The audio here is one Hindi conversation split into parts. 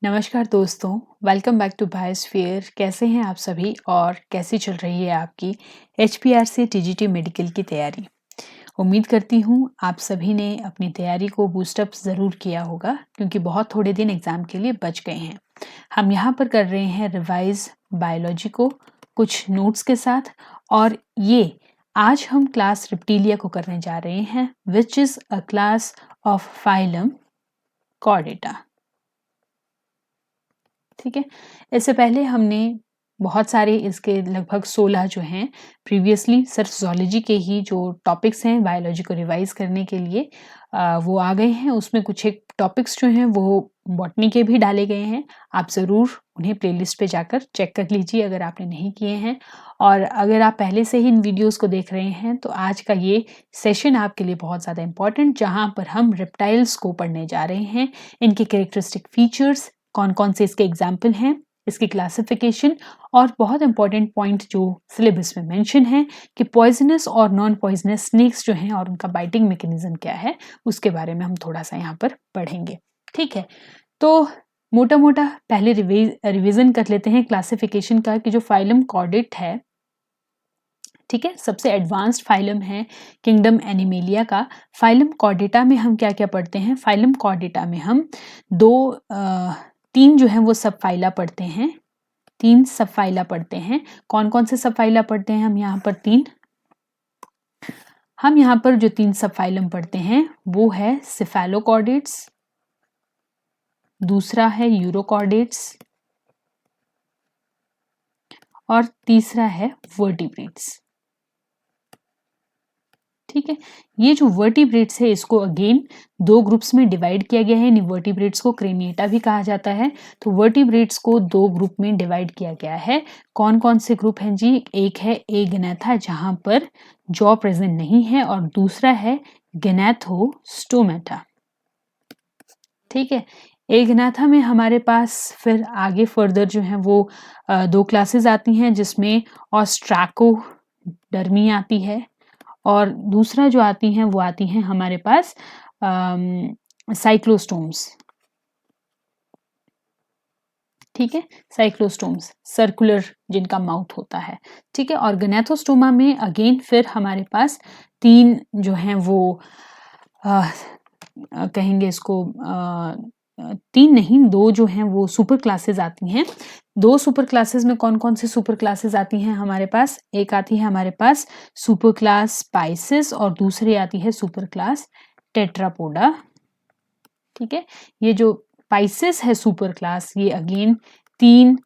नमस्कार दोस्तों, वेलकम बैक टू बायोस्फीयर। कैसे हैं आप सभी और कैसी चल रही है आपकी HPRC TGT मेडिकल की तैयारी। उम्मीद करती हूँ आप सभी ने अपनी तैयारी को बूस्टअप ज़रूर किया होगा क्योंकि बहुत थोड़े दिन एग्ज़ाम के लिए बच गए हैं। हम यहाँ पर कर रहे हैं रिवाइज बायोलॉजी को कुछ नोट्स के साथ और ये आज हम क्लास रेप्टिलिया को करने जा रहे हैं which is a class of phylum Chordata. ठीक है, इससे पहले हमने बहुत सारे इसके लगभग 16 जो हैं प्रीवियसली सिर्फ ज़ूलॉजी के ही जो टॉपिक्स हैं बायोलॉजी को रिवाइज करने के लिए वो आ गए हैं। उसमें कुछ एक टॉपिक्स जो हैं वो बॉटनी के भी डाले गए हैं। आप ज़रूर उन्हें प्लेलिस्ट पे जाकर चेक कर लीजिए अगर आपने नहीं किए हैं। और अगर आप पहले से ही इन वीडियोस को देख रहे हैं तो आज का ये सेशन आपके लिए बहुत ज़्यादा इम्पॉर्टेंट, जहाँ पर हम रेप्टाइल्स को पढ़ने जा रहे हैं, इनके कैरेक्टरिस्टिक फीचर्स, कौन कौन से इसके एग्जाम्पल हैं, इसकी क्लासिफिकेशन और बहुत इंपॉर्टेंट पॉइंट जो सिलेबस में मेंशन है कि पॉइजनस और नॉन पॉइजनस स्नेक्स जो हैं और उनका बाइटिंग मैकेनिज्म क्या है उसके बारे में हम थोड़ा सा यहाँ पर पढ़ेंगे। ठीक है, तो मोटा मोटा पहले रिवीजन कर लेते हैं क्लासिफिकेशन का कि जो फाइलम कॉर्डेट है, ठीक है, सबसे एडवांस्ड फाइलम है किंगडम एनिमेलिया का। फाइलम कॉर्डेटा में हम क्या क्या पढ़ते हैं? फाइलम कॉर्डेटा में हम तीन जो हैं वो सब फाइला पढ़ते हैं, तीन सब फाइला पढ़ते हैं। कौन कौन से सब फाइला पढ़ते हैं? हम यहाँ पर जो तीन सब फाइलम पढ़ते हैं वो है सिफेलोकॉर्डेट्स, दूसरा है यूरोकॉर्डेट्स और तीसरा है वर्टिब्रेट्स। ठीक है, ये जो वर्टिब्रेट्स है इसको अगेन दो ग्रुप्स में डिवाइड किया गया है। इन वर्टिब्रेट्स को क्रेनिएटा भी कहा जाता है। तो वर्टिब्रेट्स को दो ग्रुप में डिवाइड किया गया है। कौन कौन से ग्रुप हैं जी? एक है एगैनाथा जहां पर जॉ प्रेजेंट नहीं है और दूसरा है गैनाथोस्टोमेटा। ठीक है, एगैनाथा में हमारे पास फिर आगे फर्दर जो है वो दो क्लासेस आती हैं जिसमें ऑस्ट्रैकोडर्मी आती है और दूसरा जो आती हैं वो आती हैं हमारे पास साइक्लोस्टोम्स। ठीक है, साइक्लोस्टोम्स सर्कुलर जिनका माउथ होता है। ठीक है, और गैनाथोस्टोमा में अगेन फिर हमारे पास तीन जो हैं वो कहेंगे इसको तीन नहीं, दो जो हैं वो सुपर क्लासेस आती हैं। दो सुपर क्लासेस में कौन कौन सी सुपर क्लासेस आती हैं हमारे पास? एक आती है हमारे पास सुपर क्लास स्पाइसिस और दूसरी आती है सुपर क्लास टेट्रापोडा। ठीक है, ये जो पाइसिस है सुपर क्लास, ये अगेन तीन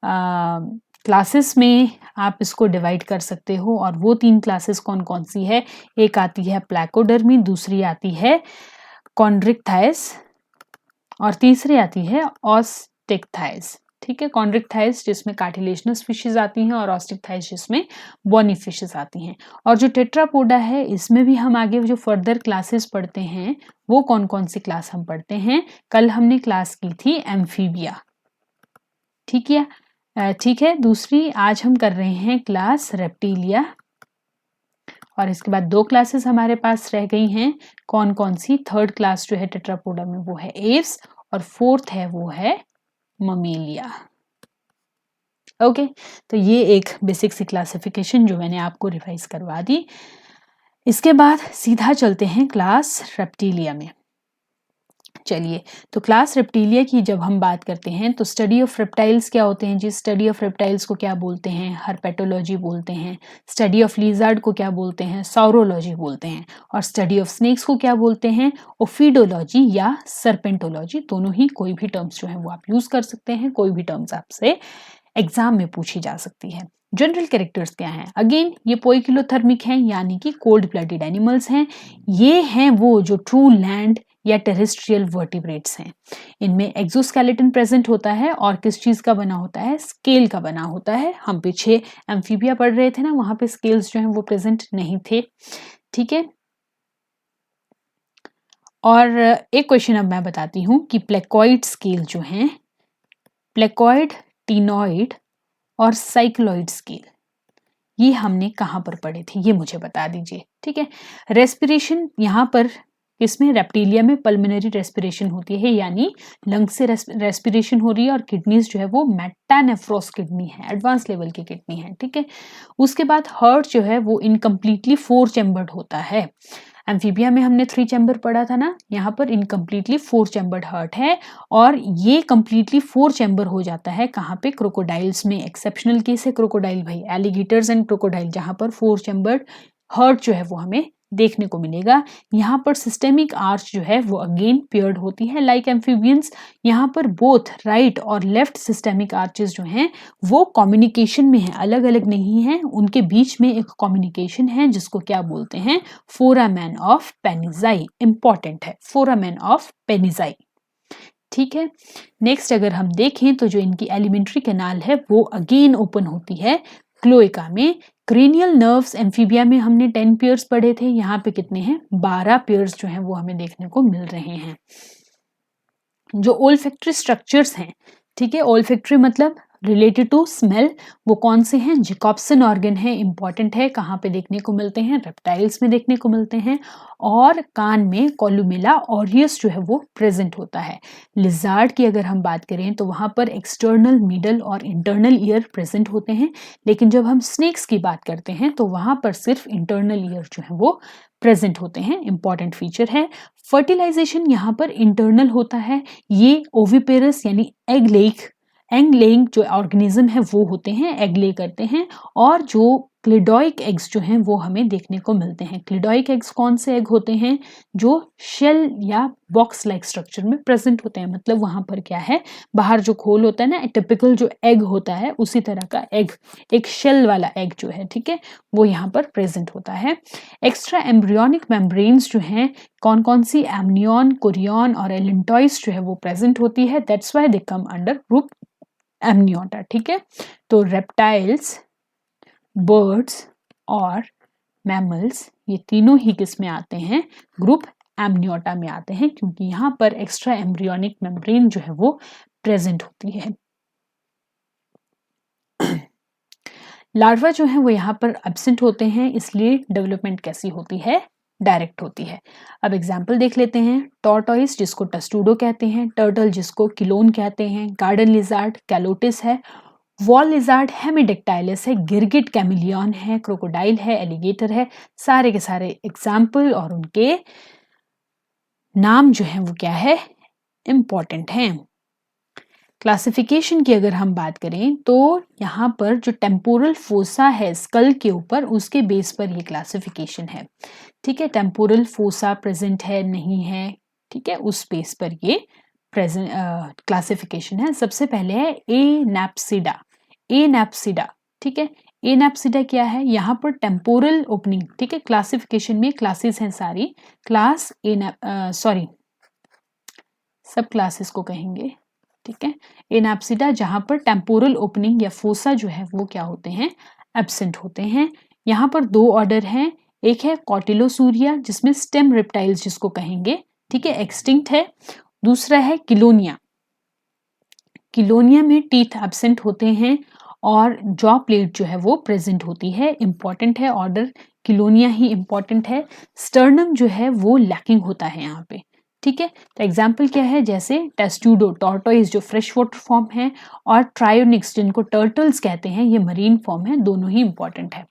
क्लासेस में आप इसको डिवाइड कर सकते हो और वो तीन क्लासेस कौन कौन सी है? एक आती है प्लैकोडर्मी, दूसरी आती है कॉन्ड्रिक्थाइस और तीसरी आती है ऑस्टिकथाइस। ठीक है, कॉन्ड्रिक्थाइस जिसमें कार्टिलेजनस फिशेस आती हैं और ऑस्टिकथाइस जिसमें बॉनी फिशेस आती हैं। और जो टेट्रापोडा है इसमें भी हम आगे जो फर्दर क्लासेस पढ़ते हैं वो कौन कौन सी क्लास हम पढ़ते हैं? कल हमने क्लास की थी एम्फीबिया। ठीक है, ठीक है, दूसरी आज हम कर रहे हैं क्लास रेप्टिलिया और इसके बाद दो क्लासेस हमारे पास रह गई हैं। कौन कौन सी? थर्ड क्लास जो है टेट्रापोडा में वो है एव्स और फोर्थ है वो है ममेलिया। ओके, तो ये एक बेसिक सी क्लासिफिकेशन जो मैंने आपको रिवाइज करवा दी। इसके बाद सीधा चलते हैं क्लास रेप्टिलिया में। चलिए, तो क्लास रेप्टिलिया की जब हम बात करते हैं तो स्टडी ऑफ रेप्टाइल्स क्या होते हैं जी? स्टडी ऑफ रेप्टाइल्स को क्या बोलते हैं? हर्पेटोलॉजी बोलते हैं। स्टडी ऑफ लिजार्ड को क्या बोलते हैं? सॉरोलॉजी बोलते हैं। और स्टडी ऑफ स्नेक्स को क्या बोलते हैं? ओफिडोलॉजी या सर्पेंटोलॉजी। दोनों ही कोई भी टर्म्स जो है वो आप यूज कर सकते हैं, कोई भी टर्म्स आपसे एग्जाम में पूछी जा सकती है। जनरल कैरेक्टर्स क्या हैं? अगेन ये पोइकिलोथर्मिक हैं यानी कि कोल्ड ब्लडेड एनिमल्स हैं। ये हैं वो जो ट्रू लैंड या टेरेस्ट्रियल वर्टिब्रेट्स हैं। इनमें एक्सोस्केलेटन प्रेजेंट होता है और किस चीज का बना होता है? स्केल का बना होता है। हम पीछे एम्फीबिया पढ़ रहे थे ना, वहां पे स्केल्स जो हैं वो प्रेजेंट नहीं थे। ठीक है, और एक क्वेश्चन अब मैं बताती हूँ कि प्लेकॉइड स्केल जो हैं, प्लेकॉइड, टीनॉइड और साइक्लॉइड स्केल, ये हमने कहाँ पर पढ़े थे? ये मुझे बता दीजिए। ठीक है, रेस्पिरेशन यहाँ पर किसमें, रेप्टिलिया में पल्मोनरी रेस्पिरेशन होती है, यानी लंग से रेस्पिरेशन हो रही है, और किडनीज जो है वो मेटानेफ्रॉस किडनी है, एडवांस लेवल की किडनी है, ठीक है। उसके बाद हार्ट जो है वो इनकम्प्लीटली 4 चैम्बर्ड होता है। एम्फीबिया में हमने 3 चैम्बर पढ़ा था ना, यहाँ पर इनकम्प्लीटली 4 चैम्बर्ड हार्ट है, और ये कंप्लीटली 4 चैम्बर हो जाता है कहाँ पे, क्रोकोडाइल्स में। एक्सेप्शनल केस है क्रोकोडाइल भाई, एलिगेटर्स एंड क्रोकोडाइल, जहाँ पर 4 चैम्बर्ड हार्ट जो है वो हमें देखने को मिलेगा। यहाँ पर सिस्टेमिक आर्च जो है वो अगेन पेयर्ड होती है लाइक एम्फीबियंस। यहाँ पर बोथ राइट और लेफ्ट सिस्टेमिक आर्चेस जो हैं वो कम्युनिकेशन में है, अलग अलग नहीं है, उनके बीच में एक कम्युनिकेशन है जिसको क्या बोलते हैं, फोरामेन ऑफ पेनिजाई। इंपॉर्टेंट है, फोरामेन ऑफ पेनिजाई, ठीक है। नेक्स्ट अगर हम देखें तो जो इनकी एलिमेंट्री कैनाल है वो अगेन ओपन होती है क्लोएका में। क्रेनियल नर्व्स एम्फीबिया में हमने 10 पेयर्स पढ़े थे, यहाँ पे कितने हैं, 12 पेयर्स जो हैं वो हमें देखने को मिल रहे हैं। जो ओल्फैक्टरी स्ट्रक्चर्स हैं, ठीक है, ओल्फैक्टरी मतलब रिलेटेड टू स्मेल, वो कौन से हैं, जैकोब्सन ऑर्गन है, इंपॉर्टेंट है, कहाँ पे देखने को मिलते हैं, रेप्टाइल्स में देखने को मिलते हैं, और कान में कोलुमेला ऑरियस जो है वो प्रेजेंट होता है। लिजार्ड की अगर हम बात करें तो वहाँ पर एक्सटर्नल, मिडल और इंटरनल ईयर प्रेजेंट होते हैं, लेकिन जब हम स्नेक्स की बात करते हैं तो वहाँ पर सिर्फ इंटरनल ईयर जो है वो प्रेजेंट होते हैं, इंपॉर्टेंट फीचर है। फर्टिलाइजेशन यहाँ पर इंटरनल होता है, ये ओविपेरस यानी एग लेइंग जो ऑर्गेनिज्म है वो होते हैं, एग ले करते हैं, और जो क्लिडोइक एग्स जो हैं वो हमें देखने को मिलते हैं। क्लिडोइक एग्स कौन से एग होते हैं, जो शेल या बॉक्स लाइक स्ट्रक्चर में प्रेजेंट होते हैं, मतलब वहां पर क्या है, बाहर जो खोल होता है ना, टिपिकल जो एग होता है उसी तरह का एग, एक शेल वाला एग जो है, ठीक है, वो यहाँ पर प्रेजेंट होता है। एक्स्ट्रा एम्ब्रियोनिक मेम्ब्रेन्स जो हैं, कौन कौन सी, एमनियन, कोरियन और एलिंटॉइस जो है वो प्रेजेंट होती है, that's why they come under group Amniota, ठीक है। तो रेप्टाइल्स, बर्ड्स और मैमल्स ये तीनों ही किस में आते हैं, ग्रुप एमनियोटा में आते हैं, क्योंकि यहाँ पर एक्स्ट्रा एम्ब्रियोनिक मेम्ब्रेन जो है वो प्रेजेंट होती है। लार्वा जो है वो यहाँ पर एब्सेंट होते हैं, इसलिए डेवलपमेंट कैसी होती है, डायरेक्ट होती है। अब एग्जाम्पल देख लेते हैं, टॉर्टॉइस जिसको टस्टूडो कहते हैं, टर्टल जिसको किलोन कहते हैं, गार्डन लिजार्ड कैलोटिस है, वॉल लिजार्ड हेमिडेक्टाइलिस है, गिरगिट कैमिलियन है, क्रोकोडाइल है, एलिगेटर है। सारे के सारे एग्जाम्पल और उनके नाम जो है वो क्या है, इंपॉर्टेंट हैं। क्लासिफिकेशन की अगर हम बात करें तो यहाँ पर जो टेम्पोरल फोसा है स्कल के ऊपर, उसके बेस पर ये क्लासिफिकेशन है, ठीक है। टेम्पोरल फोसा प्रेजेंट है नहीं है, ठीक है, उस बेस पर ये प्रेजेंट क्लासिफिकेशन है। सबसे पहले है एनैप्सिडा, एनैप्सिडा, ठीक है। एनैप्सिडा क्या है, यहाँ पर टेम्पोरल ओपनिंग, ठीक है, क्लासिफिकेशन में क्लासेस हैं सारी, क्लास सॉरी सब क्लासेस को कहेंगे, ठीक है। एनैप्सिडा जहां पर टेम्पोरल ओपनिंग या फोसा जो है वो क्या होते हैं, एब्सेंट होते हैं। यहाँ पर 2 ऑर्डर हैं, एक है कॉटिलोसूरिया जिसमें स्टेम रेप्टाइल्स जिसको कहेंगे, ठीक है, एक्सटिंक्ट है। दूसरा है किलोनिया, किलोनिया में टीथ एब्सेंट होते हैं और जॉ प्लेट जो है वो प्रेजेंट होती है, इंपॉर्टेंट है ऑर्डर, किलोनिया ही इंपॉर्टेंट है। स्टर्नम जो है वो लैकिंग होता है यहाँ पे, ठीक है। तो एग्जाम्पल क्या है, जैसे टेस्टूडो टॉर्टोइस जो फ्रेश वाटर फॉर्म है, और ट्रायोनिक्स जिनको टर्टल्स कहते हैं ये मरीन फॉर्म है, दोनों ही इंपॉर्टेंट है।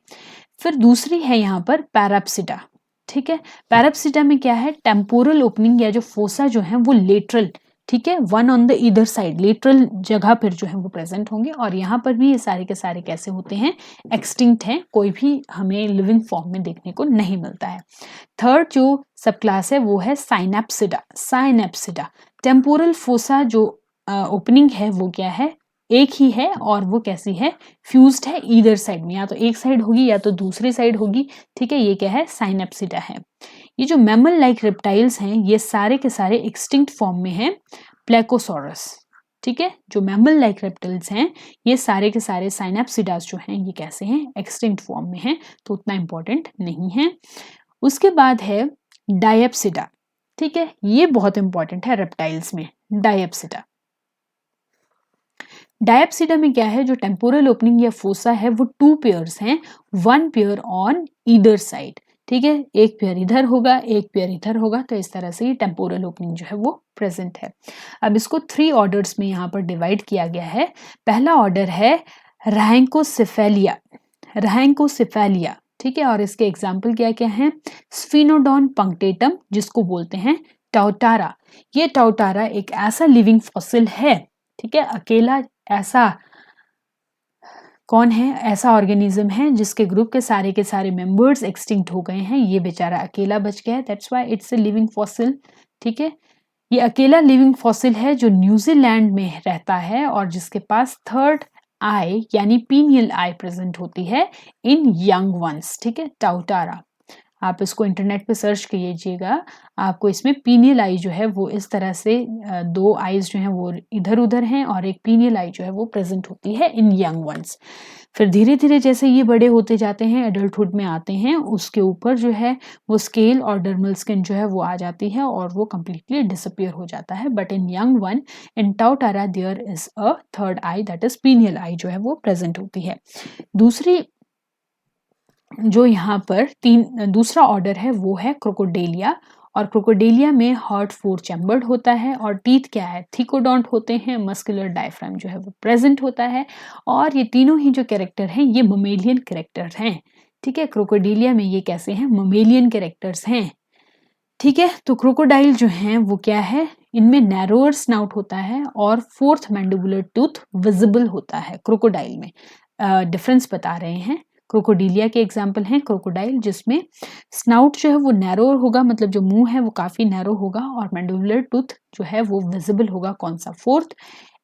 फिर दूसरी है यहाँ पर पैराप्सिडा, ठीक है। पैराप्सिडा में क्या है, टेम्पोरल ओपनिंग या जो फोसा जो है वो लेटरल, ठीक है, one on the either side, lateral जगह पर जो है वो प्रेजेंट होंगे, और यहाँ पर भी ये सारे के सारे कैसे होते हैं, एक्सटिंक्ट हैं, कोई भी हमें लिविंग फॉर्म में देखने को नहीं मिलता है। थर्ड जो सब क्लास है वो है साइनेप्सिडा, साइनेप्सिडा। टेम्पोरल फोसा जो ओपनिंग है वो क्या है, एक ही है, और वो कैसी है, फ्यूज्ड है ईदर साइड में, या तो एक साइड होगी या तो दूसरी साइड होगी, ठीक है, ये क्या है, साइनेप्सिडा है। ये जो मैमल लाइक रेप्टाइल्स हैं ये सारे के सारे एक्सटिंक्ट फॉर्म में हैं, प्लेकोसोरस, ठीक है। जो मैमल लाइक रेप्टाइल्स हैं ये सारे के सारे साइनेप्सिडास जो हैं ये कैसे हैं, एक्सटिंक्ट फॉर्म में हैं, तो उतना इंपॉर्टेंट नहीं है। उसके बाद है डायप्सिडा, ठीक है, ये बहुत इंपॉर्टेंट है रेप्टाइल्स में, डायप्सिडा। डायप्सिडा में क्या है, जो टेम्पोरल ओपनिंग या फोसा है वो 2 पेयर्स हैं, 1 पेयर ऑन ईदर साइड, ठीक है, एक पेयर इधर होगा, एक पेयर इधर होगा, तो इस तरह से ये टेम्पोरल ओपनिंग जो है वो प्रेजेंट है। अब इसको 3 ऑर्डर्स में यहाँ पर डिवाइड किया गया है। पहला ऑर्डर है रैंकोसेफेलिया, रैंकोसेफेलिया, ठीक है, और इसके एग्जाम्पल क्या क्या हैं? स्फिनोडॉन पंक्टेटम, जिसको बोलते हैं टाउटारा। ये टाउटारा एक ऐसा लिविंग फॉसिल है, ठीक है, अकेला ऐसा कौन है? ऐसा ऑर्गेनिज्म है जिसके ग्रुप के सारे मेंबर्स एक्सटिंक्ट हो गए हैं, ये बेचारा अकेला बच गया है, that's why it's a living fossil. ठीक है, ये अकेला लिविंग फॉसिल है जो न्यूजीलैंड में रहता है और जिसके पास थर्ड आई यानी पीनियल आई प्रेजेंट होती है इन यंग वंस। ठीक है, टाउटारा, आप इसको इंटरनेट पे सर्च कीजिएगा, आपको इसमें पीनियल आई जो है वो इस तरह से 2 आईज जो हैं वो इधर उधर हैं और एक पीनियल आई जो है वो प्रेजेंट होती है इन यंग वंस। फिर धीरे धीरे जैसे ये बड़े होते जाते हैं, एडल्टहुड में आते हैं, उसके ऊपर जो है वो स्केल और डर्मल स्किन जो है वो आ जाती है और वो कंप्लीटली डिसअपियर हो जाता है। But in young one, in tuatara, there is a third eye, that is pineal eye जो है वो प्रेजेंट होती है। दूसरी जो यहाँ पर दूसरा ऑर्डर है वो है क्रोकोडेलिया, और क्रोकोडेलिया में हार्ट 4 चैम्बर्ड होता है और टीथ क्या है? थिकोडोंट होते हैं, मस्कुलर डायफ्राम जो है वो प्रेजेंट होता है, और ये तीनों ही जो कैरेक्टर हैं ये ममेलियन कैरेक्टर हैं। ठीक है, क्रोकोडेलिया में ये कैसे हैं? ममेलियन कैरेक्टर्स हैं। ठीक है, तो क्रोकोडाइल जो हैं वो क्या है? इनमें नैरोअर स्नाउट होता है और 4th मैंडिबुलर टूथ विजिबल होता है क्रोकोडाइल में। डिफरेंस बता रहे हैं। क्रोकोडीलिया के एग्जाम्पल हैं क्रोकोडाइल, जिसमें स्नाउट जो है वो नैरो होगा, मतलब जो मुंह है वो काफी नैरो होगा, और मैंडिबुलर टूथ जो है वो विजिबल होगा। कौन सा? 4th।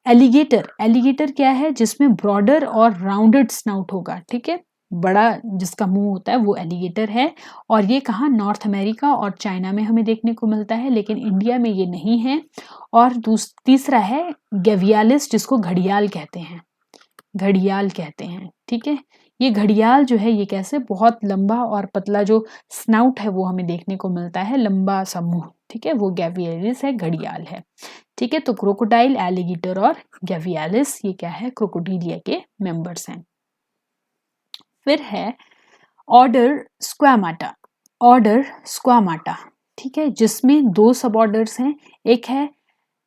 एलिगेटर, एलिगेटर क्या है? जिसमें ब्रॉडर और राउंडेड स्नाउट होगा। ठीक है, बड़ा जिसका मुंह होता है वो एलिगेटर है, और ये कहाँ? नॉर्थ अमेरिका और चाइना में हमें देखने को मिलता है, लेकिन इंडिया में ये नहीं है। और तीसरा है गेवियालिस, जिसको घड़ियाल कहते हैं, घड़ियाल कहते हैं। ठीक है, ये घड़ियाल जो है ये कैसे? बहुत लंबा और पतला जो स्नाउट है वो हमें देखने को मिलता है, लंबा सा मुंह। ठीक है, वो गेवियालिस है, घड़ियाल है। ठीक है, तो क्रोकोडाइल, एलिगेटर और गेवियालिस ये क्या है? क्रोकोडीलिया के मेंबर्स हैं। फिर है ऑर्डर स्क्वामाटा, ऑर्डर स्क्वामाटा, ठीक है, जिसमें 2 सब ऑर्डर्स हैं, एक है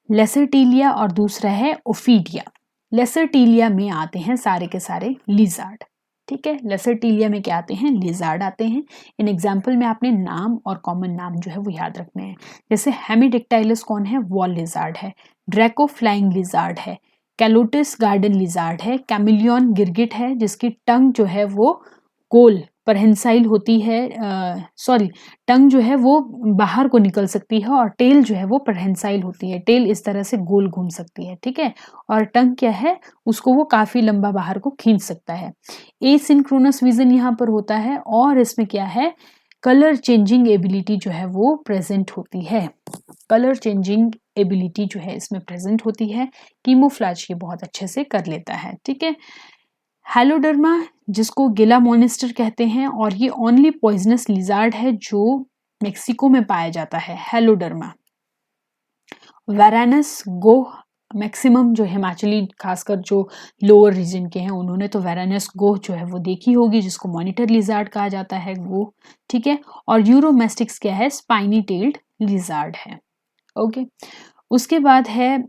लेसरटीलिया और दूसरा है ओफीडिया। लेसरटीलिया में आते हैं सारे के सारे लिजार्ड। ठीक है, लेसरटीलिया में क्या आते हैं? लिजार्ड आते हैं। इन एग्जाम्पल में आपने नाम और कॉमन नाम जो है वो याद रखने हैं। जैसे हेमिडिक्टाइलस कौन है? वॉल लिजार्ड है। ड्रैको फ्लाइंग लिजार्ड है। कैलोटिस गार्डन लिजार्ड है। कैमिलियन गिरगिट है, जिसकी टंग जो है वो गोल परहेंसाइल होती है, टंग जो है वो बाहर को निकल सकती है, और टेल जो है वो परहेंसाइल होती है, टेल इस तरह से गोल घूम सकती है। ठीक है, और टंग क्या है? उसको वो काफी लंबा बाहर को खींच सकता है। एसिंक्रोनस विजन यहाँ पर होता है, और इसमें क्या है? कलर चेंजिंग एबिलिटी जो है वो प्रेजेंट होती है, कलर चेंजिंग एबिलिटी जो है इसमें प्रेजेंट होती है। कीमोफ्लेज ये बहुत अच्छे से कर लेता है। ठीक है, हेलोडर्मा, जिसको गिला मॉनिस्टर कहते हैं, और ये ओनली पॉइजनस लिजार्ड है जो मेक्सिको में पाया जाता है, हेलोडर्मा। वैरानस गो मैक्सिमम जो हिमाचली खासकर जो लोअर रीजन के हैं उन्होंने तो वैरानस गो जो है वो देखी होगी, जिसको मॉनिटर लिजार्ड कहा जाता है, गो। ठीक है, और यूरोमेस्टिक्स क्या है? स्पाइनी टेल्ड लिजार्ड है। ओके, उसके बाद है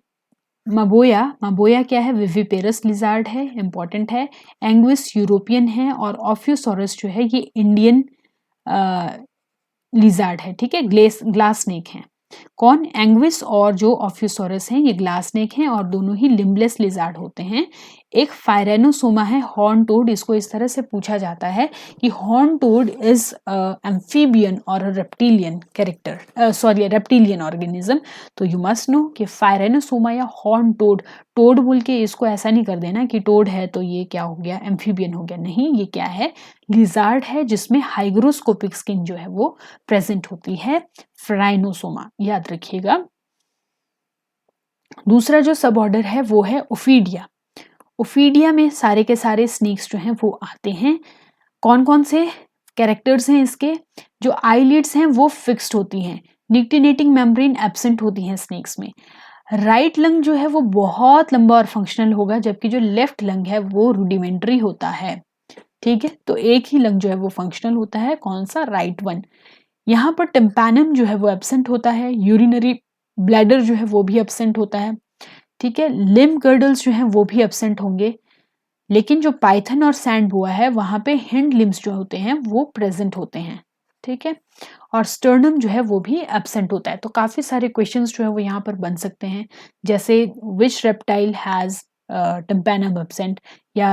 मबोया, मबोया क्या है? विविपेरस लिजार्ड है, इंपॉर्टेंट है। एंग्विस यूरोपियन है, और ऑफियोसोरस जो है ये इंडियन लिजार्ड है। ठीक है, ग्लास स्नेक है। कौन? एंग्विस और जो ऑफियोसोरस हैं ये ग्लास स्नेक हैं, और दोनों ही लिम्बलेस लिजार्ड होते हैं। एक फायरेनोसोमा है हॉर्न टोड, इसको इस तरह से पूछा जाता है कि हॉर्न टोड इज एम्फीबियन और रेप्टिलियन कैरेक्टर, रेप्टिलियन ऑर्गेनिज्म। तो यू मस्ट नो कि फायरेनोसोमा या हॉर्न टोड, टोड बोल के इसको ऐसा नहीं कर देना कि टोड है तो ये क्या हो गया? एम्फीबियन हो गया। नहीं, ये क्या है? लिजार्ड है, जिसमें हाइग्रोस्कोपिक स्किन जो है वो प्रेजेंट होती है, फायरेनोसोमा, याद रखिएगा। दूसरा जो सब ऑर्डर है वो है ओफीडिया। ओफीडिया में सारे के सारे स्नेक्स जो हैं वो आते हैं। कौन कौन से कैरेक्टर्स हैं इसके? जो आईलिड्स हैं वो फिक्स्ड होती हैं, निक्टिनेटिंग मेम्ब्रेन एब्सेंट होती हैं स्नेक्स में। राइट लंग जो है वो बहुत लंबा और फंक्शनल होगा, जबकि जो लेफ्ट लंग है वो रूडिमेंट्री होता है। ठीक है, तो एक ही लंग जो है वो फंक्शनल होता है, कौन सा, राइट वन। यहाँ पर टिम्पैनम जो है वो एब्सेंट होता है, यूरिनरी ब्लैडर जो है वो भी एब्सेंट होता है, ठीक है, लिम्ब गर्डल्स जो हैं वो भी एब्सेंट होंगे, लेकिन जो पाइथन और सैंड बोआ है वहां पे हिंड लिम्स जो होते हैं वो प्रेजेंट होते हैं, ठीक है, और स्टर्नम जो है वो भी एब्सेंट होता है। तो काफी सारे क्वेश्चंस जो है वो यहाँ पर बन सकते हैं, जैसे विच रेप्टाइल हैज टिम्पैनम एब्सेंट, या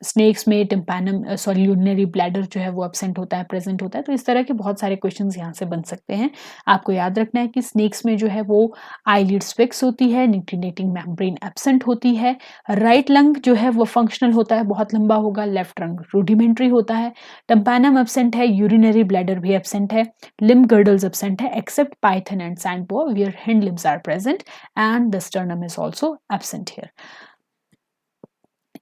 स्नेक्स में टिम्पैनम सॉरी यूरिनरी ब्लैडर जो है वो एब्सेंट होता है, प्रेजेंट होता है। तो इस तरह के बहुत सारे क्वेश्चंस यहाँ से बन सकते हैं। आपको याद रखना है कि स्नेक्स में जो है वो आईलिड्स फिक्स होती है, निक्टिनेटिंग मेम्ब्रेन एब्सेंट होती है, राइट लंग जो है वो फंक्शनल होता है, बहुत लंबा होगा, लेफ्ट लंग रूडिमेंट्री होता है, टिम्पैनम एब्सेंट है, यूरिनरी ब्लैडर भी एब्सेंट है, लिम्ब गर्डल्स एब्सेंट है except python and sand boa where hind limbs are present and the sternum is also absent here.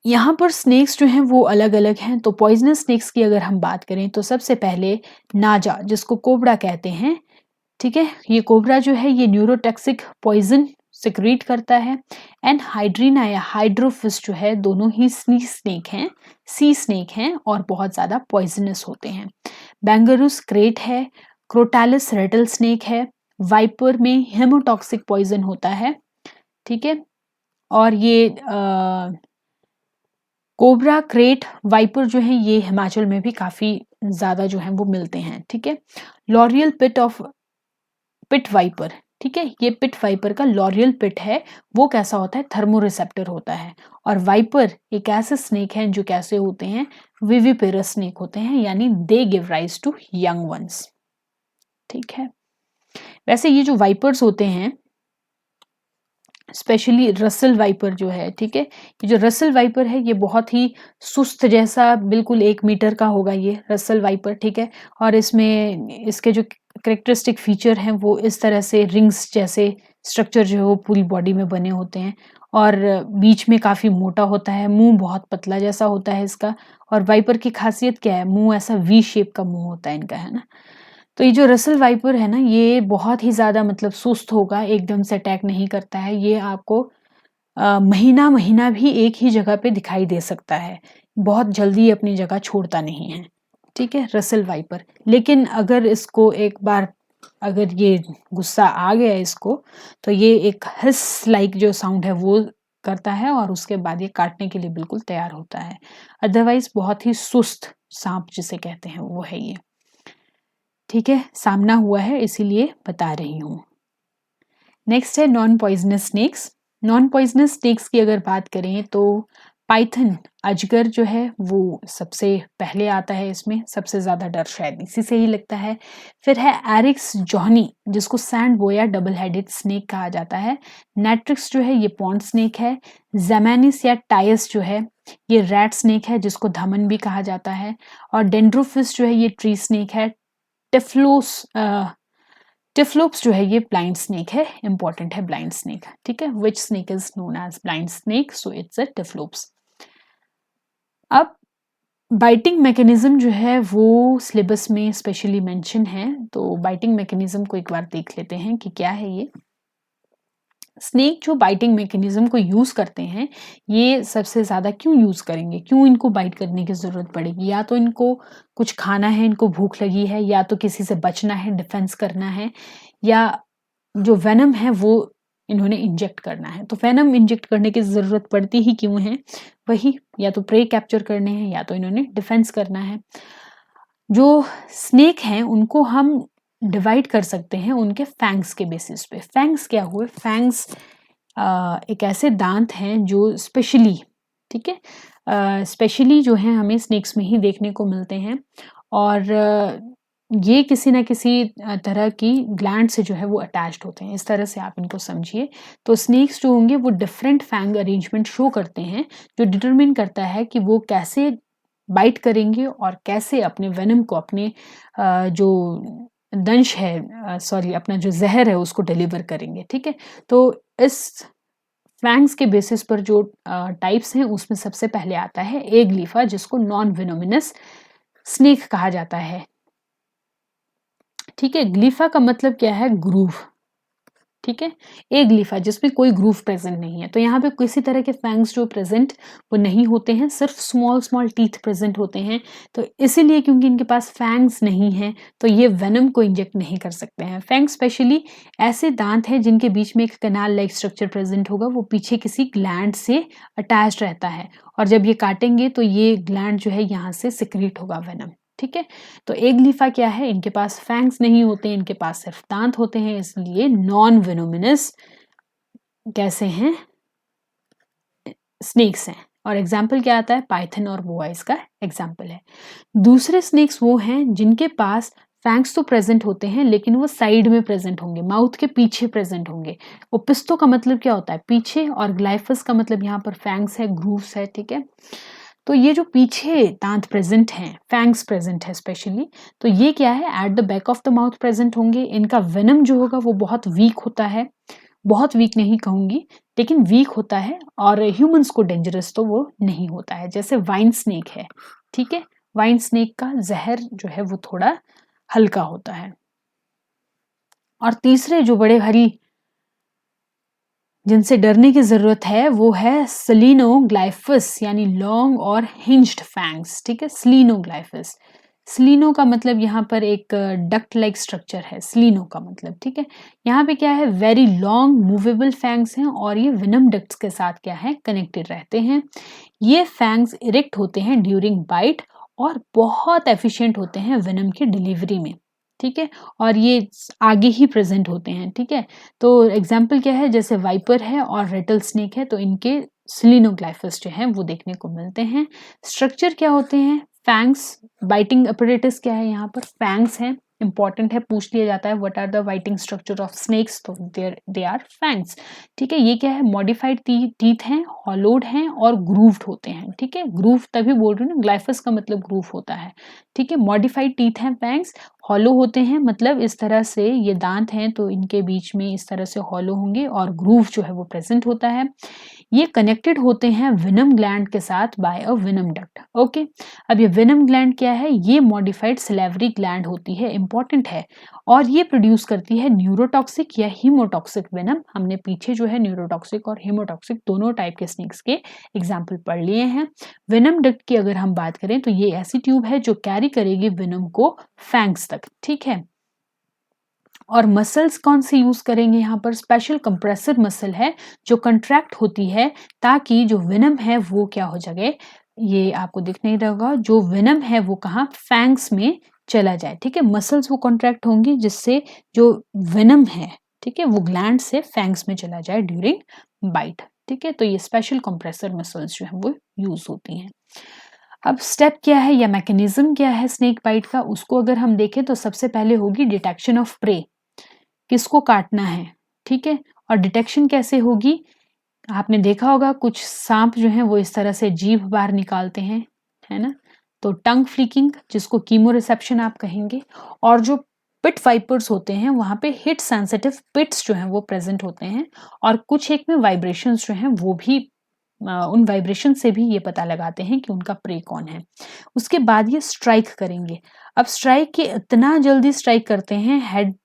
यहाँ पर स्नेक्स जो हैं वो अलग अलग हैं। तो पॉइजनस स्नेक्स की अगर हम बात करें तो सबसे पहले नाजा, जिसको कोबरा कहते हैं, ठीक है, ये कोबरा जो है ये न्यूरोटॉक्सिक पॉइजन सिक्रीट करता है। एंड हाइड्रीना या हाइड्रोफिस जो है दोनों ही स्नेक हैं, सी स्नेक हैं और बहुत ज्यादा पॉइजनस होते हैं। बैंगरूस क्रेट है, क्रोटालिस रेटल स्नेक है, वाइपर में हेमोटॉक्सिक पॉइजन होता है, ठीक है, और ये कोबरा, क्रेट, वाइपर जो है ये हिमाचल में भी काफी ज्यादा जो है वो मिलते हैं, ठीक है। लॉरियल पिट वाइपर, ठीक है, ये पिट वाइपर का लॉरियल पिट है वो कैसा होता है, थर्मोरिसेप्टर होता है। और वाइपर एक ऐसे स्नेक हैं जो कैसे होते हैं, विविपेरस स्नेक होते हैं, यानी they give rise to young ones, ठीक है। वैसे ये जो वाइपर्स होते हैं, स्पेशली रसल वाइपर जो है, ठीक है, ये जो रसल वाइपर है ये बहुत ही सुस्त जैसा, बिल्कुल 1 मीटर का होगा ये रसल वाइपर, ठीक है, और इसमें इसके जो करेक्टरिस्टिक फीचर हैं वो इस तरह से रिंग्स जैसे स्ट्रक्चर जो है वो पूरी बॉडी में बने होते हैं, और बीच में काफी मोटा होता है, मुंह बहुत पतला जैसा होता है इसका। और वाइपर की खासियत क्या है, मुंह ऐसा वी शेप का मुंह होता है इनका, है ना। तो ये जो रसल वाइपर है ना ये बहुत ही ज़्यादा मतलब सुस्त होगा, एकदम से अटैक नहीं करता है, ये आपको महीना महीना भी एक ही जगह पे दिखाई दे सकता है, बहुत जल्दी अपनी जगह छोड़ता नहीं है, ठीक है, रसल वाइपर। लेकिन अगर इसको एक बार अगर ये गुस्सा आ गया इसको, तो ये एक हिस लाइक जो साउंड है वो करता है और उसके बाद ये काटने के लिए बिल्कुल तैयार होता है। अदरवाइज बहुत ही सुस्त सांप जिसे कहते हैं वो है ये, ठीक है, सामना हुआ है इसीलिए बता रही हूँ। नेक्स्ट है non poisonous snacks. Non poisonous snacks की अगर बात करें तो पाइथन, अजगर जो है वो सबसे पहले आता है, इसमें सबसे ज्यादा डर शायद इसी से ही लगता है। फिर है एरिक्स जॉनी, जिसको सैंड बोया डबल हेडेड स्नेक कहा जाता है। नेट्रिक्स जो है ये पॉन्ड स्नेक है। जेमेनिस या टायस जो है ये रैट स्नेक है जिसको धमन भी कहा जाता है। और डेंड्रोफिस जो है ये ट्री स्नेक है। टिफ्लोप्स जो है ये ब्लाइंड स्नेक है, इंपॉर्टेंट है ब्लाइंड स्नेक, ठीक है। Which snake is known as blind snake, so it's a typhlops. अब बाइटिंग मैकेनिज्म जो है वो सिलेबस में स्पेशली मेंशन है, तो बाइटिंग मैकेनिज्म को एक बार देख लेते हैं कि क्या है ये। स्नेक जो बाइटिंग मैकेनिज्म को यूज करते हैं, ये सबसे ज्यादा क्यों यूज करेंगे, क्यों इनको बाइट करने की जरूरत पड़ेगी, या तो इनको कुछ खाना है, इनको भूख लगी है, या तो किसी से बचना है, डिफेंस करना है, या जो वेनम है वो इन्होंने इंजेक्ट करना है। तो वेनम इंजेक्ट करने की जरूरत पड़ती ही क्यों है, वही या तो प्रे कैप्चर करने हैं या तो इन्होंने डिफेंस करना है। जो स्नेक हैं उनको हम डिवाइड कर सकते हैं उनके फैंग्स के बेसिस पे। फैंग्स क्या हुए, फैंग्स एक ऐसे दांत हैं जो स्पेशली, ठीक है, स्पेशली जो है हमें स्नेक्स में ही देखने को मिलते हैं, और ये किसी ना किसी तरह की ग्लैंड से जो है वो अटैच्ड होते हैं, इस तरह से आप इनको समझिए। तो स्नेक्स जो होंगे वो डिफरेंट फैंग अरेंजमेंट शो करते हैं, जो डिटरमिन करता है कि वो कैसे बाइट करेंगे और कैसे अपने वेनम को, अपने जो दंश है, सॉरी अपना जो जहर है उसको डिलीवर करेंगे, ठीक है। तो इस फैंग्स के बेसिस पर जो टाइप्स हैं उसमें सबसे पहले आता है ए ग्लीफा, जिसको नॉन वेनोमिनस स्नेक कहा जाता है, ठीक है। ग्लीफा का मतलब क्या है, ग्रूव, ठीक है। ए ग्लिफा जिसमें कोई ग्रूव प्रेजेंट नहीं है, तो यहाँ पे किसी तरह के फैंग्स जो प्रेजेंट वो नहीं होते हैं, सिर्फ स्मॉल स्मॉल टीथ प्रेजेंट होते हैं। तो इसीलिए क्योंकि इनके पास फैंग्स नहीं है तो ये वेनम को इंजेक्ट नहीं कर सकते हैं। फैंग स्पेशली ऐसे दांत हैं जिनके बीच में एक कैनाल लाइक स्ट्रक्चर प्रेजेंट होगा, वो पीछे किसी ग्लैंड से अटैच रहता है और जब ये काटेंगे तो ये ग्लैंड जो है यहाँ से सिक्रीट होगा वेनम। ठीक है, तो ए ग्लिफा क्या है, इनके पास फैंग्स नहीं होते, इनके पास सिर्फ दांत होते हैं, इसलिए नॉन वेनोमिनस कैसे हैं, स्नेक्स हैं। और एग्जाम्पल क्या आता है, पाइथन और बोआ इसका एग्जाम्पल है। दूसरे स्नेक्स वो हैं जिनके पास फैंग्स तो प्रेजेंट होते हैं लेकिन वो साइड में प्रेजेंट होंगे, माउथ के पीछे प्रेजेंट होंगे। ओपिस्टो का मतलब क्या होता है, पीछे, और ग्लाइफस का मतलब यहाँ पर फैंग्स है, ग्रूव्स है। ठीक है, तो ये जो पीछे दांत प्रेजेंट हैं, फैंग्स प्रेजेंट है स्पेशली, तो ये क्या है, at the back of the mouth present होंगे। इनका वेनम जो होगा वो बहुत वीक होता है, बहुत वीक नहीं कहूंगी लेकिन वीक होता है, और ह्यूमंस को डेंजरस तो वो नहीं होता है, जैसे वाइन स्नेक है। ठीक है, वाइन स्नेक का जहर जो है वो थोड़ा हल्का होता है। और तीसरे जो बड़े भारी जिनसे डरने की जरूरत है वो है सेलिनोग्लाइफस, यानी लॉन्ग और हिंज्ड फैंग्स। ठीक है, सेलिनोग्लाइफस, स्लीनो का मतलब यहाँ पर एक डक्ट लाइक स्ट्रक्चर है, स्लीनो का मतलब। ठीक है, यहाँ पे क्या है, वेरी लॉन्ग मूवेबल फैंग्स हैं और ये विनम डक्ट्स के साथ क्या है, कनेक्टेड रहते हैं। ये फैंग्स इरेक्ट होते हैं ड्यूरिंग बाइट और बहुत एफिशिएंट होते हैं विनम की डिलीवरी में। ठीक है, और ये आगे ही प्रेजेंट होते हैं। ठीक है, तो एग्जाम्पल क्या है, जैसे वाइपर है और रेटल स्नेक है, तो इनके सेलिनोग्लाइफस जो हैं वो देखने को मिलते हैं। स्ट्रक्चर क्या होते हैं, फैंग्स, बाइटिंग अपरेटस क्या है, यहाँ पर फैंग्स हैं, इंपॉर्टेंट है, पूछ लिया जाता है what are the biting structure of snakes, तो दे आर फैंग्स। ठीक है, ये क्या है, मॉडिफाइड टीथ हैं, हॉलोड हैं और ग्रूव्ड होते हैं। ठीक है, ग्रूव तभी बोल रही हूँ ना, ग्लाइफस का मतलब ग्रूव होता है। ठीक है, मॉडिफाइड टीथ हैं फैंग्स, हॉलो होते हैं, मतलब इस तरह से ये दांत हैं तो इनके बीच में इस तरह से हॉलो होंगे और ग्रूव जो है वो प्रेजेंट होता है। ये कनेक्टेड होते हैं विनम ग्लैंड के साथ बाय अ विनम डक्ट। ओके, अब ये विनम ग्लैंड क्या है, ये मॉडिफाइड सिलेवरी ग्लैंड होती है, इंपॉर्टेंट है, और ये प्रोड्यूस करती है न्यूरोटॉक्सिक या हीमोटॉक्सिक वेनम। हमने पीछे जो है न्यूरोटॉक्सिक और हीमोटॉक्सिक दोनों टाइप के स्नेक्स के एग्जाम्पल पढ़ लिए हैं। वेनम डक्ट की अगर हम बात करें तो ये ऐसी ट्यूब है जो कैरी करेगी वेनम को फैंग्स तक। ठीक है, और मसल्स कौन से यूज करेंगे, यहाँ पर स्पेशल कंप्रेसर मसल है जो कंट्रैक्ट होती है ताकि जो वेनम है वो क्या हो जाए, ये आपको दिख नहीं रहा, जो वेनम है वो कहाँ, फैंग्स में चला जाए। ठीक है, मसल्स वो कॉन्ट्रैक्ट होंगी जिससे जो वेनम है, ठीक है, वो ग्लैंड से फैंग्स में चला जाए ड्यूरिंग बाइट। ठीक है, तो ये स्पेशल कंप्रेसर मसल्स जो है वो यूज होती हैं। अब स्टेप क्या है या मैकेनिज्म क्या है स्नेक बाइट का, उसको अगर हम देखें तो सबसे पहले होगी डिटेक्शन ऑफ प्रे, किसको काटना है। ठीक है, और डिटेक्शन कैसे होगी, आपने देखा होगा कुछ सांप जो है वो इस तरह से जीभ बाहर निकालते हैं, है ना, तो टंग फ्लिकिंग जिसको कीमो रिसेप्शन आप कहेंगे, और जो पिट वाइपर्स होते हैं वहां पे हिट सेंसिटिव पिट्स जो हैं वो प्रेजेंट होते हैं, और कुछ एक में वाइब्रेशंस जो हैं वो भी उन वाइब्रेशन से भी ये पता लगाते हैं कि उनका प्रे कौन है। उसके बाद ये स्ट्राइक करेंगे। अब स्ट्राइक के इतना जल्दी स्ट्राइक करते हैं, हेड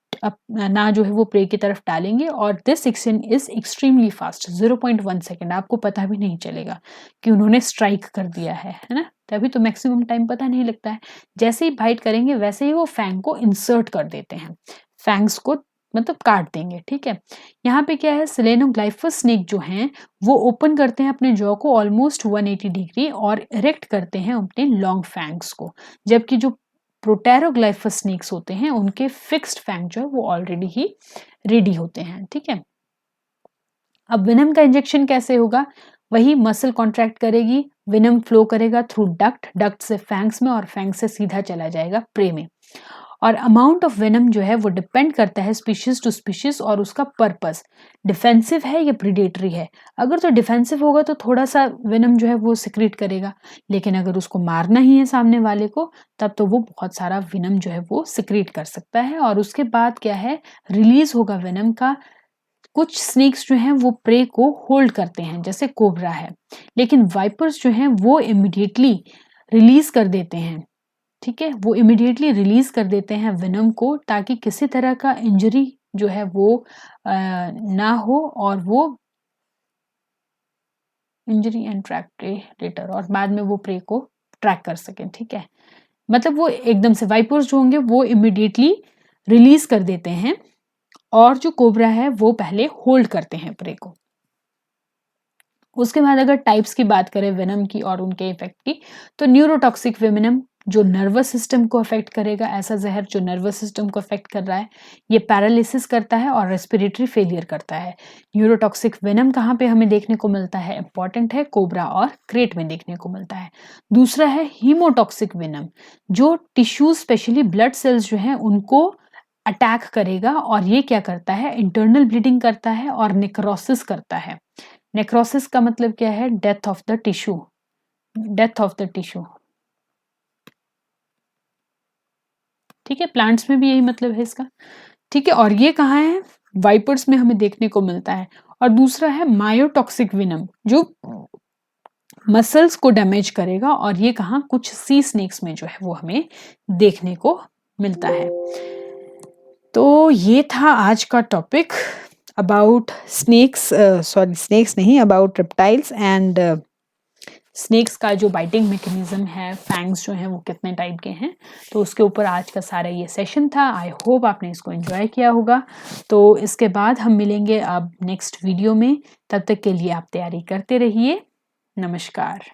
ना जो है वो प्रे की तरफ डालेंगे, और this action is extremely fast, 0.1 second, आपको पता भी नहीं चलेगा कि उन्होंने स्ट्राइक कर दिया है ना, तभी तो मैक्सिमम टाइम पता नहीं लगता है। जैसे ही बाइट करेंगे वैसे ही वो फैंग को इंसर्ट कर देते हैं, फैंग्स को मतलब काट देंगे। ठीक है, यहाँ पे क्या है, सेलेनोग्लाइफस स्नेक जो हैं वो ओपन करते हैं अपने जॉ को ऑलमोस्ट 180 डिग्री और इरेक्ट करते हैं अपने लॉन्ग फैंग्स को, जबकि जो प्रोटेरोग्लाइफस स्नेक्स होते हैं उनके फिक्स्ड फैंग जो है वो ऑलरेडी ही रेडी होते हैं। ठीक है, अब वेनम का इंजेक्शन कैसे होगा, वही मसल कॉन्ट्रैक्ट करेगी, वेनम फ्लो करेगा थ्रू डक्ट, डक्ट से फैंग्स में और फैंग से सीधा चला जाएगा प्रे में। और अमाउंट ऑफ वेनम जो है वो डिपेंड करता है स्पीशीज टू स्पीशीज और उसका पर्पस, डिफेंसिव है या प्रीडेटरी है। अगर तो डिफेंसिव होगा तो थोड़ा सा वेनम जो है वो सिक्रीट करेगा, लेकिन अगर उसको मारना ही है सामने वाले को तब तो वो बहुत सारा वेनम जो है वो सिक्रीट कर सकता है। और उसके बाद क्या है, रिलीज होगा वेनम का। कुछ स्नेक्स जो हैं वो प्रे को होल्ड करते हैं जैसे कोबरा है, लेकिन वाइपर्स जो हैं वो इमिडिएटली रिलीज कर देते हैं। ठीक है, वो इमिडिएटली रिलीज कर देते हैं वेनम को ताकि किसी तरह का इंजरी जो है वो ना हो और वो injury and track prey later, और बाद में वो प्रे को ट्रैक कर सकें। ठीक है, मतलब वो एकदम से वाइपर्स जो होंगे वो इमिडिएटली रिलीज कर देते हैं, और जो कोबरा है वो पहले होल्ड करते हैं प्रे को। उसके बाद अगर टाइप्स की बात करें वेनम की और उनके इफेक्ट की, तो न्यूरोटॉक्सिक वेनम जो नर्वस सिस्टम को अफेक्ट करेगा, ऐसा जहर जो नर्वस सिस्टम को अफेक्ट कर रहा है, ये पैरालिसिस करता है और रेस्पिरेटरी फेलियर करता है। न्यूरोटॉक्सिक वेनम कहाँ पे हमें देखने को मिलता है, इंपॉर्टेंट है, कोबरा और क्रेट में देखने को मिलता है। दूसरा है हीमोटॉक्सिक वेनम, जो टिश्यू स्पेशली ब्लड सेल्स जो हैं उनको अटैक करेगा, और ये क्या करता है, इंटरनल ब्लीडिंग करता है और नेक्रोसिस करता है। नेक्रोसिस का मतलब क्या है, death of the tissue, death of the tissue. ठीक है, प्लांट्स में भी यही मतलब है इसका। ठीक है, और ये कहाँ है, वाइपर्स में हमें देखने को मिलता है। और दूसरा है मायोटॉक्सिक वेनम, जो मसल्स को डैमेज करेगा, और ये कहाँ, कुछ सी स्नेक्स में जो है वो हमें देखने को मिलता है। तो ये था आज का topic about snakes, sorry snakes नहीं, अबाउट रेप्टाइल्स एंड स्नेक्स का जो बाइटिंग मैकेनिज्म है, फैंग्स जो हैं वो कितने टाइप के हैं, तो उसके ऊपर आज का सारा ये सेशन था। आई होप आपने इसको एंजॉय किया होगा। तो इसके बाद हम मिलेंगे अब नेक्स्ट वीडियो में, तब तक के लिए आप तैयारी करते रहिए। नमस्कार।